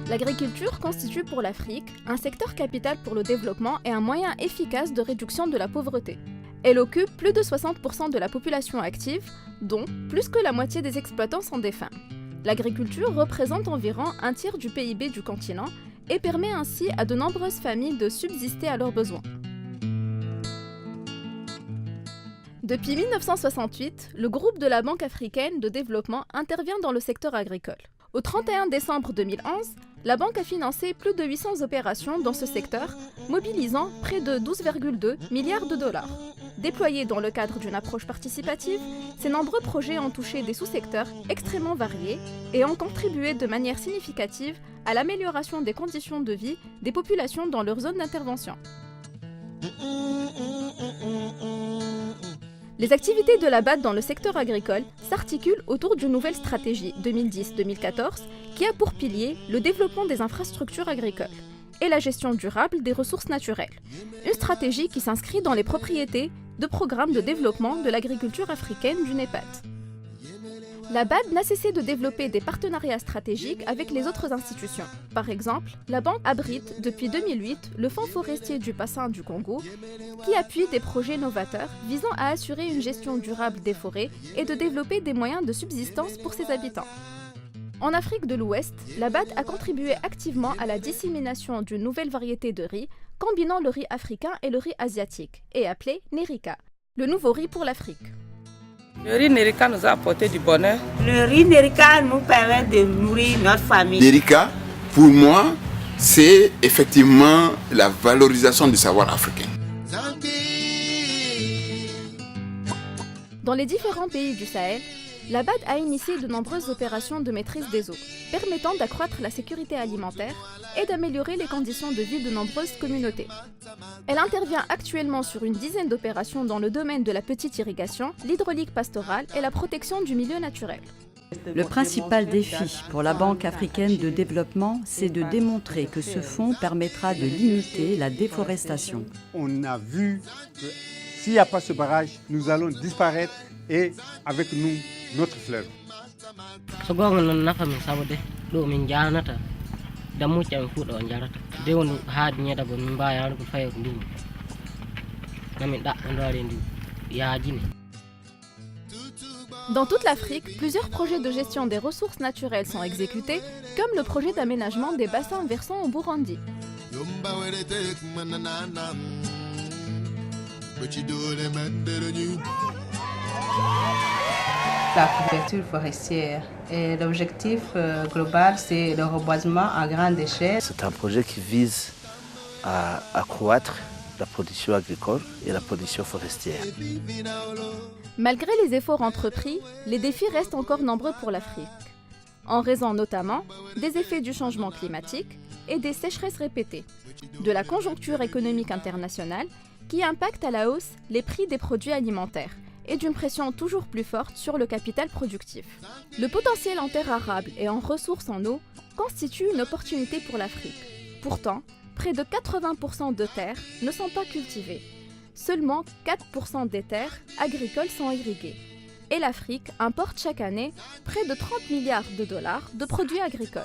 L'agriculture constitue pour l'Afrique un secteur capital pour le développement et un moyen efficace de réduction de la pauvreté. Elle occupe plus de 60% de la population active, dont plus que la moitié des exploitants sont des femmes. L'agriculture représente environ un tiers du PIB du continent et permet ainsi à de nombreuses familles de subsister à leurs besoins. Depuis 1968, le groupe de la Banque africaine de développement intervient dans le secteur agricole. Au 31 décembre 2011, la banque a financé plus de 800 opérations dans ce secteur, mobilisant près de 12,2 milliards de dollars. Déployés dans le cadre d'une approche participative, ces nombreux projets ont touché des sous-secteurs extrêmement variés et ont contribué de manière significative à l'amélioration des conditions de vie des populations dans leur zone d'intervention. Les activités de la BAD dans le secteur agricole s'articulent autour d'une nouvelle stratégie 2010-2014 qui a pour pilier le développement des infrastructures agricoles et la gestion durable des ressources naturelles. Une stratégie qui s'inscrit dans les propriétés de programmes de développement de l'agriculture africaine du NEPAD. La BAD n'a cessé de développer des partenariats stratégiques avec les autres institutions. Par exemple, la banque abrite depuis 2008 le Fonds forestier du bassin du Congo, qui appuie des projets novateurs visant à assurer une gestion durable des forêts et de développer des moyens de subsistance pour ses habitants. En Afrique de l'Ouest, la BAD a contribué activement à la dissémination d'une nouvelle variété de riz, combinant le riz africain et le riz asiatique, et appelé Nerika, le nouveau riz pour l'Afrique. Le riz Nerika nous a apporté du bonheur. Le riz Nerika nous permet de nourrir notre famille. Nerika, pour moi, c'est effectivement la valorisation du savoir africain. Dans les différents pays du Sahel, la BAD a initié de nombreuses opérations de maîtrise des eaux, permettant d'accroître la sécurité alimentaire et d'améliorer les conditions de vie de nombreuses communautés. Elle intervient actuellement sur une dizaine d'opérations dans le domaine de la petite irrigation, l'hydraulique pastorale et la protection du milieu naturel. Le principal défi pour la Banque africaine de développement, c'est de démontrer que ce fonds permettra de limiter la déforestation. On a vu que s'il n'y a pas ce barrage, nous allons disparaître et avec nous, notre fleuve. Dans toute l'Afrique, plusieurs projets de gestion des ressources naturelles sont exécutés, comme le projet d'aménagement des bassins versants au Burundi. La couverture forestière. Et l'objectif global, c'est le reboisement à grande échelle. C'est un projet qui vise à accroître la production agricole et la production forestière. Malgré les efforts entrepris, les défis restent encore nombreux pour l'Afrique, en raison notamment des effets du changement climatique et des sécheresses répétées, de la conjoncture économique internationale qui impacte à la hausse les prix des produits alimentaires et d'une pression toujours plus forte sur le capital productif. Le potentiel en terres arables et en ressources en eau constitue une opportunité pour l'Afrique. Pourtant, près de 80% de terres ne sont pas cultivées. Seulement 4% des terres agricoles sont irriguées. Et l'Afrique importe chaque année près de 30 milliards de dollars de produits agricoles.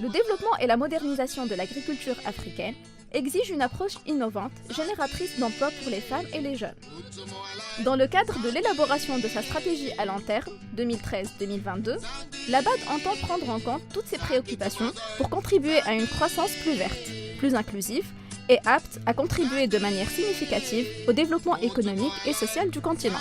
Le développement et la modernisation de l'agriculture africaine exigent une approche innovante, génératrice d'emplois pour les femmes et les jeunes. Dans le cadre de l'élaboration de sa stratégie à long terme, 2013-2022, la BAD entend prendre en compte toutes ces préoccupations pour contribuer à une croissance plus verte, plus inclusive et apte à contribuer de manière significative au développement économique et social du continent.